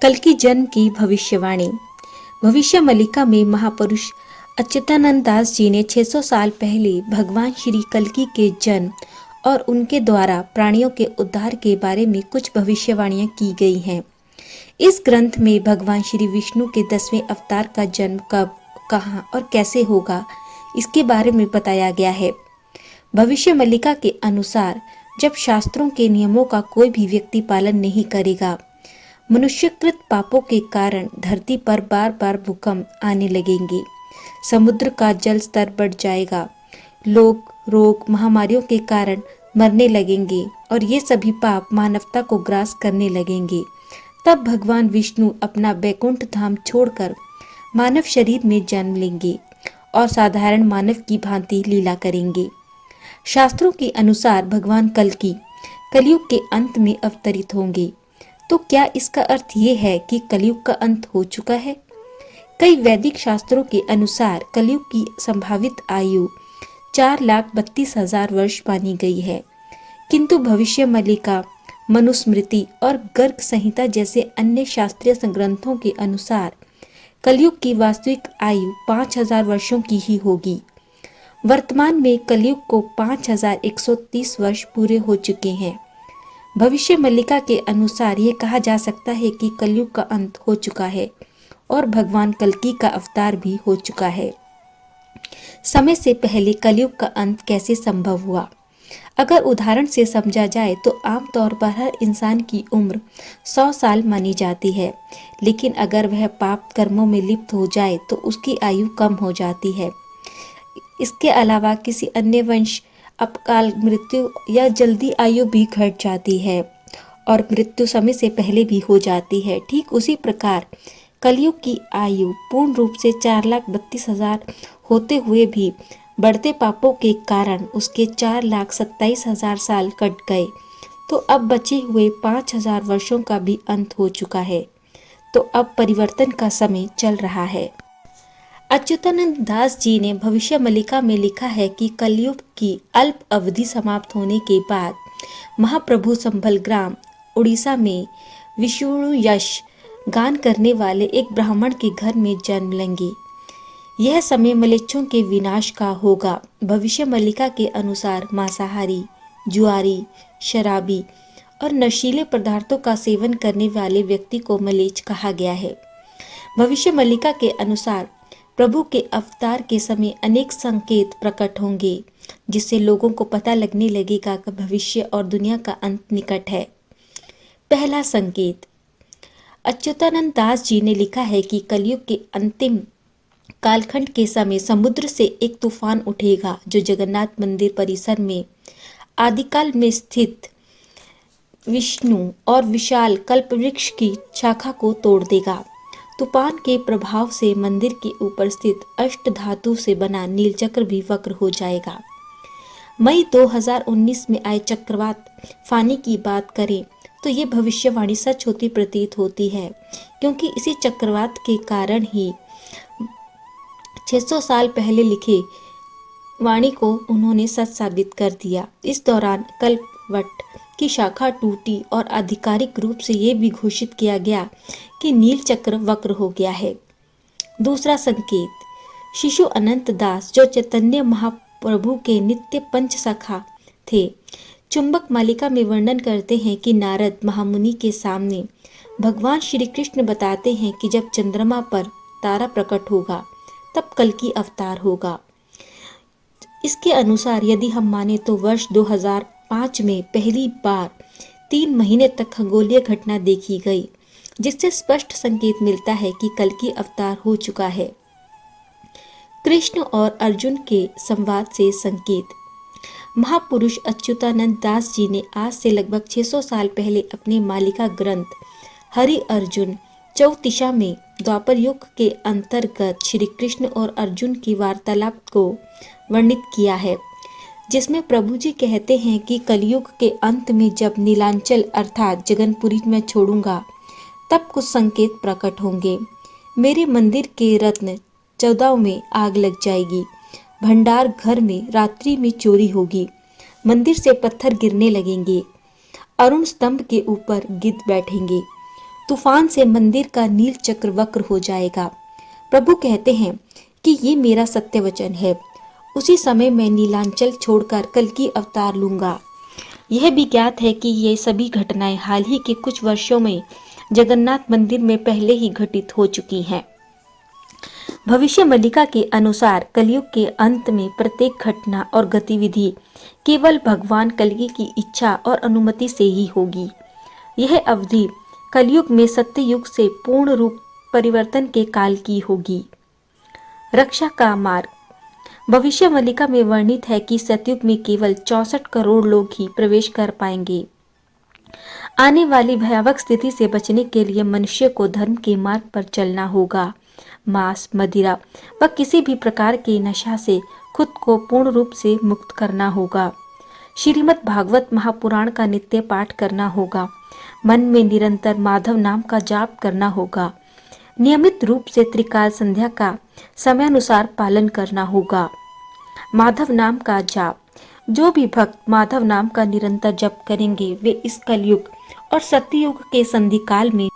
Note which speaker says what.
Speaker 1: कल्कि जन्म की भविष्यवाणी। भविष्य मल्लिका में महापुरुष अच्युतानंद दास जी ने 600 साल पहले भगवान श्री कल्कि के जन्म और उनके द्वारा प्राणियों के उद्धार के बारे में कुछ भविष्यवाणियां की गई हैं। इस ग्रंथ में भगवान श्री विष्णु के 10वें अवतार का जन्म कब, कहाँ और कैसे होगा, इसके बारे में बताया गया है। भविष्य मल्लिका के अनुसार जब शास्त्रों के नियमों का कोई भी व्यक्ति पालन नहीं करेगा, मनुष्यकृत पापों के कारण धरती पर बार बार भूकंप आने लगेंगे, समुद्र का जल स्तर बढ़ जाएगा, लोग रोग महामारियों के कारण मरने लगेंगे और ये सभी पाप मानवता को ग्रास करने लगेंगे। तब भगवान विष्णु अपना बैकुंठ धाम छोड़कर मानव शरीर में जन्म लेंगे और साधारण मानव की भांति लीला करेंगे। शास्त्रों के अनुसार भगवान कल्कि कलयुग के अंत में अवतरित होंगे। तो क्या इसका अर्थ ये है कि कलयुग का अंत हो चुका है? कई वैदिक शास्त्रों के अनुसार कलयुग की संभावित आयु 4,32,000 वर्ष मानी गई है, किंतु भविष्य मल्लिका, मनुस्मृति और गर्ग संहिता जैसे अन्य शास्त्रीय ग्रंथों के अनुसार कलयुग की वास्तविक आयु 5,000 वर्षों की ही होगी। वर्तमान में कलयुग को 5,130 वर्ष पूरे हो चुके हैं। भविष्य मल्लिका के अनुसार ये कहा जा सकता है कि कलयुग का अंत हो चुका है और भगवान कल्कि का अवतार भी हो चुका है। समय से पहले कलयुग का अंत कैसे संभव हुआ? अगर उदाहरण से समझा जाए तो आमतौर पर हर इंसान की उम्र 100 साल मानी जाती है, लेकिन अगर वह पाप कर्मों में लिप्त हो जाए तो उसकी आयु कम हो जाती है। इसके अलावा किसी अन्य वंश अकाल मृत्यु या जल्दी आयु भी घट जाती है और मृत्यु समय से पहले भी हो जाती है। ठीक उसी प्रकार कलयुग की आयु पूर्ण रूप से 4,32,000 होते हुए भी बढ़ते पापों के कारण उसके 4,27,000 साल कट गए, तो अब बचे हुए 5,000 वर्षों का भी अंत हो चुका है। तो अब परिवर्तन का समय चल रहा है। अच्युतानंद दास जी ने भविष्य मल्लिका में लिखा है कि कलयुग की अल्प अवधि समाप्त होने के बाद महाप्रभु संभल ग्राम उड़ीसा में विष्णु यश गान करने वाले एक ब्राह्मण के घर में जन्म लेंगे। यह समय म्लेच्छों के विनाश का होगा। भविष्य मल्लिका के अनुसार मांसाहारी, जुआरी, शराबी और नशीले पदार्थों का सेवन करने वाले व्यक्ति को म्लेच्छ कहा गया है। भविष्य मल्लिका के अनुसार प्रभु के अवतार के समय अनेक संकेत प्रकट होंगे, जिससे लोगों को पता लगने लगेगा कि भविष्य और दुनिया का अंत निकट है। पहला संकेत, अच्युतानंद दास जी ने लिखा है कि कलयुग के अंतिम कालखंड के समय समुद्र से एक तूफान उठेगा जो जगन्नाथ मंदिर परिसर में आदिकाल में स्थित विष्णु और विशाल कल्पवृक्ष की शाखा को तोड़ देगा। तूफान के प्रभाव से मंदिर के ऊपर स्थित अष्ट धातु से बना नीलचक्र भी वक्र हो जाएगा। मई 2019 में आए चक्रवात फानी की बात करें तो ये भविष्यवाणी सच होती प्रतीत होती है, क्योंकि इसी चक्रवात के कारण ही 600 साल पहले लिखे वाणी को उन्होंने सच साबित कर दिया। इस दौरान कल्पवट की शाखा टूटी और आधिकारिक रूप से ये भी घोषित किया गया कि नील चक्र वक्र हो गया है। दूसरा संकेत, शिशु अनंत दास जो चैतन्य महाप्रभु के नित्य पंच सखा थे, चुंबक मालिका में वर्णन करते हैं कि नारद महामुनि के सामने भगवान श्री कृष्ण बताते हैं कि जब चंद्रमा पर तारा प्रकट होगा तब कल्कि अवतार होगा। इसके अनुसार यदि हम माने तो वर्ष 2005 में पहली बार 3 महीने तक खगोलीय घटना देखी गई, जिससे स्पष्ट संकेत मिलता है कि कल्कि अवतार हो चुका है। कृष्ण और अर्जुन के संवाद से संकेत, महापुरुष अच्युतानंद दास जी ने आज से लगभग 600 साल पहले अपने मालिका ग्रंथ हरि अर्जुन चौतिशा में द्वापर युग के अंतर्गत श्री कृष्ण और अर्जुन की वार्तालाप को वर्णित किया है, जिसमें प्रभु जी कहते हैं कि कलयुग के अंत में जब नीलांचल अर्थात जगनपुरी में छोड़ूंगा तब कुछ संकेत प्रकट होंगे। मेरे मंदिर के रत्न 14 में आग लग जाएगी, भंडार घर में रात्रि में चोरी होगी, मंदिर से पत्थर गिरने लगेंगे, अरुण स्तंभ के ऊपर गिद्ध बैठेंगे, तूफान से मंदिर का नील चक्र वक्र हो जाएगा। प्रभु कहते हैं कि ये मेरा सत्य वचन है। उसी समय मैं नीलांचल छोड़कर कल्कि अवतार लूंगा। यह भी ज्ञात है कि ये सभी घटनाएं हाल ही के कुछ वर्षों में जगन्नाथ मंदिर में पहले ही घटित हो चुकी हैं। भविष्य मल्लिका के अनुसार कलयुग के अंत में प्रत्येक घटना और गतिविधि केवल भगवान कल्कि की इच्छा और अनुमति से ही होगी। यह अवधि कलयुग में सत्ययुग से पूर्ण रूप परिवर्तन के काल की होगी। रक्षा का मार्ग। भविष्य मल्लिका में वर्णित है कि सतयुग में केवल 64 करोड़ लोग ही प्रवेश कर पाएंगे। आने वाली भयावह स्थिति से बचने के लिए मनुष्य को धर्म के मार्ग पर चलना होगा। मांस, मदिरा व किसी भी प्रकार के नशा से खुद को पूर्ण रूप से मुक्त करना होगा। श्रीमद् भागवत महापुराण का नित्य पाठ करना होगा। मन में निरंतर माधव नाम का जाप करना होगा। नियमित रूप से त्रिकाल संध्या का समयानुसार पालन करना होगा। माधव नाम का जाप। जो भी भक्त माधव नाम का निरंतर जप करेंगे वे इस कलयुग और सत्ययुग के संधिकाल में